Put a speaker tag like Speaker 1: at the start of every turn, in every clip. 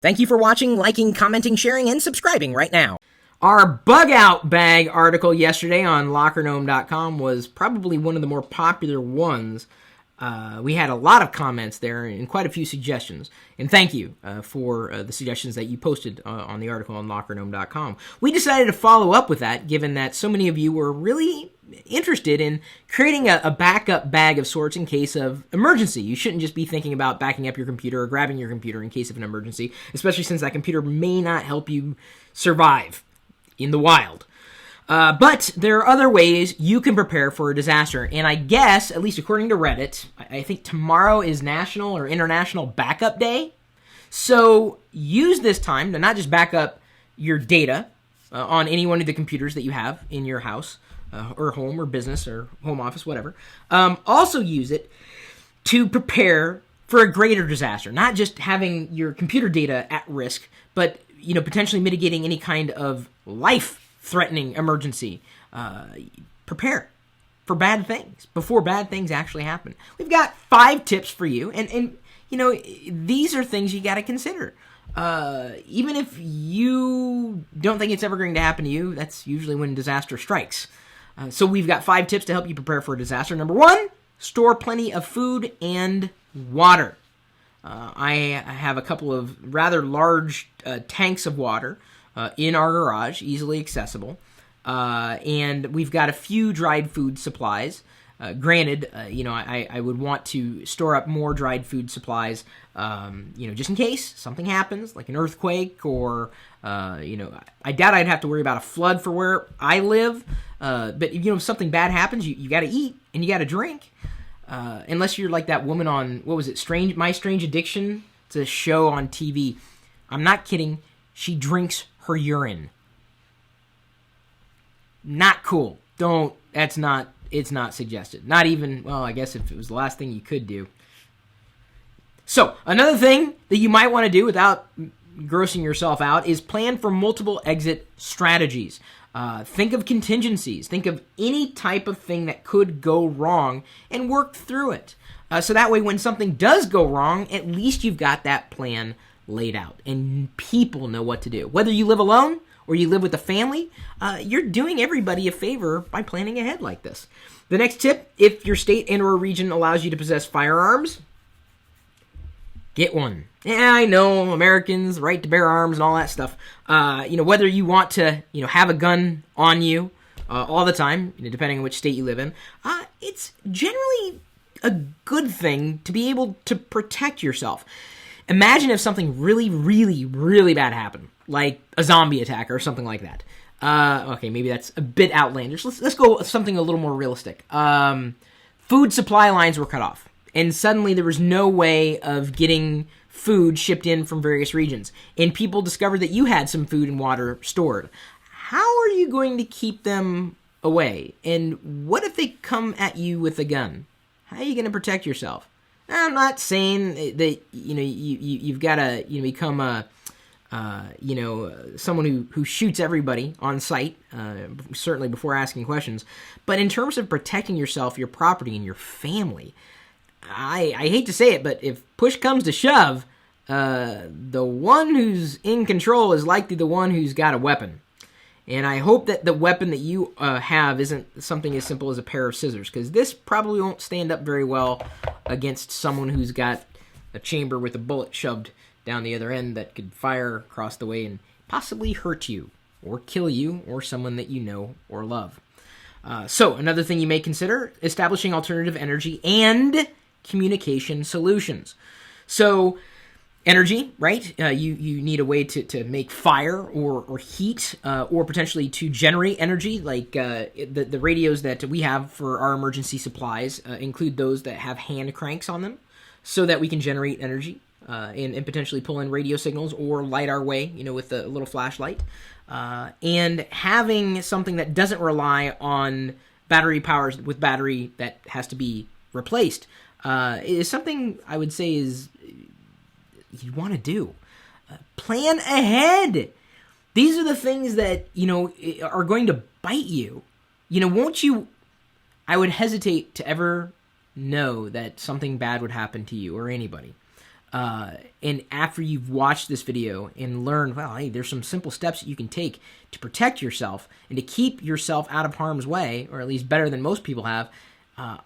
Speaker 1: Thank you for watching, liking, commenting, sharing, and subscribing right now.
Speaker 2: Our bug out bag article yesterday on LockerGnome.com was probably one of the more popular ones. We had a lot of comments there and quite a few suggestions. And thank you for the suggestions that you posted on the article on LockerGnome.com. We decided to follow up with that, given that so many of you were really interested in creating a backup bag of sorts in case of emergency. You shouldn't just be thinking about backing up your computer or grabbing your computer in case of an emergency, especially since that computer may not help you survive in the wild. But there are other ways you can prepare for a disaster. And I guess, at least according to Reddit, I think tomorrow is National or International Backup Day. So use this time to not just back up your data on any one of the computers that you have in your house or home or business or home office, whatever. Also use it to prepare for a greater disaster. Not just having your computer data at risk, but potentially mitigating any kind of life-threatening emergency. Prepare for bad things before bad things actually happen. We've got 5 tips for you, and these are things you got to consider. Even if you don't think it's ever going to happen to you, that's usually when disaster strikes. So we've got 5 tips to help you prepare for a disaster. Number 1, store plenty of food and water. I have a couple of rather large tanks of water in our garage, easily accessible. And we've got a few dried food supplies. Granted, I would want to store up more dried food supplies, just in case something happens, like an earthquake or, I doubt I'd have to worry about a flood for where I live. But, if something bad happens, you got to eat and you got to drink. Unless you're like that woman on, what was it, My Strange Addiction? It's a show on TV. I'm not kidding. She drinks her urine. Not cool. It's not suggested. Not even, well, I guess if it was the last thing you could do. So, another thing that you might want to do without grossing yourself out is plan for multiple exit strategies. Think of contingencies. Think of any type of thing that could go wrong and work through it. So that way when something does go wrong, at least you've got that plan laid out and people know what to do. Whether you live alone or you live with a family, you're doing everybody a favor by planning ahead like this. The next tip, if your state and or region allows you to possess firearms, get one. Yeah, I know, Americans, right to bear arms and all that stuff. Whether you want to, have a gun on you all the time, depending on which state you live in, it's generally a good thing to be able to protect yourself. Imagine if something really, really, really bad happened, like a zombie attack or something like that. Okay, maybe that's a bit outlandish. Let's go with something a little more realistic. Food supply lines were cut off, and suddenly there was no way of getting food shipped in from various regions, and people discovered that you had some food and water stored. How are you going to keep them away? And what if they come at you with a gun? How are you going to protect yourself? I'm not saying that you've got to become a someone who shoots everybody on sight, certainly before asking questions. But in terms of protecting yourself, your property, and your family, I hate to say it, but if push comes to shove, the one who's in control is likely the one who's got a weapon. And I hope that the weapon that you have isn't something as simple as a pair of scissors, because this probably won't stand up very well against someone who's got a chamber with a bullet shoved down the other end that could fire across the way and possibly hurt you, or kill you, or someone that you know or love. So another thing you may consider, establishing alternative energy and communication solutions. So energy, right? You need a way to make fire or heat, or potentially to generate energy, like the radios that we have for our emergency supplies include those that have hand cranks on them, so that we can generate energy and potentially pull in radio signals or light our way, with a little flashlight. And having something that doesn't rely on battery powers with battery that has to be replaced is something I would say is you want to do. Plan ahead. These are the things that, are going to bite you. Won't you... I would hesitate to ever know that something bad would happen to you or anybody. And after you've watched this video and learned, well, hey, there's some simple steps that you can take to protect yourself and to keep yourself out of harm's way, or at least better than most people have,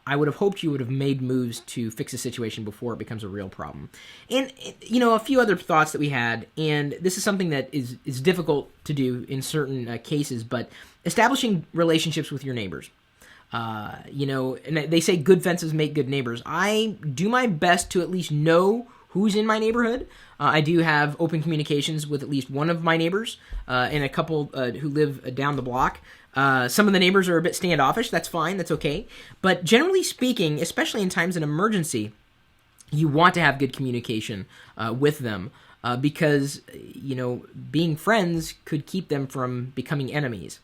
Speaker 2: I would have hoped you would have made moves to fix the situation before it becomes a real problem. And, a few other thoughts that we had, and this is something that is difficult to do in certain cases, but establishing relationships with your neighbors. And they say good fences make good neighbors. I do my best to at least know who's in my neighborhood. I do have open communications with at least one of my neighbors and a couple who live down the block. Some of the neighbors are a bit standoffish. That's fine. That's okay. But generally speaking, especially in times of emergency, you want to have good communication with them because, being friends could keep them from becoming enemies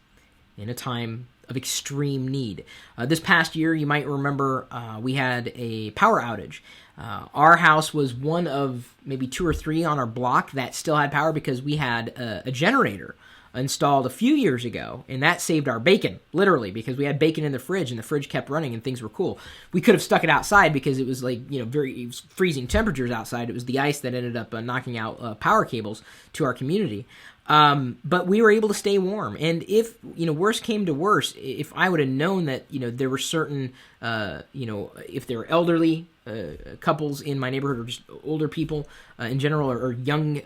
Speaker 2: in a time of extreme need. This past year, you might remember we had a power outage. Our house was one of maybe 2 or 3 on our block that still had power because we had a generator installed a few years ago, and that saved our bacon, literally, because we had bacon in the fridge, and the fridge kept running, and things were cool. We could have stuck it outside because it was it was freezing temperatures outside. It was the ice that ended up knocking out power cables to our community. But we were able to stay warm. And if, worse came to worse, if I would have known that, there were certain, if there were elderly couples in my neighborhood or just older people in general or young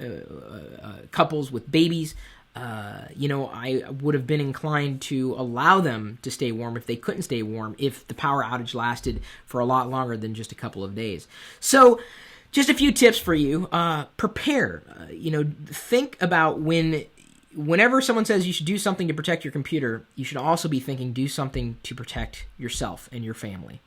Speaker 2: couples with babies, I would have been inclined to allow them to stay warm if they couldn't stay warm if the power outage lasted for a lot longer than just a couple of days. So, just a few tips for you. Prepare. Think about whenever someone says you should do something to protect your computer, you should also be thinking do something to protect yourself and your family.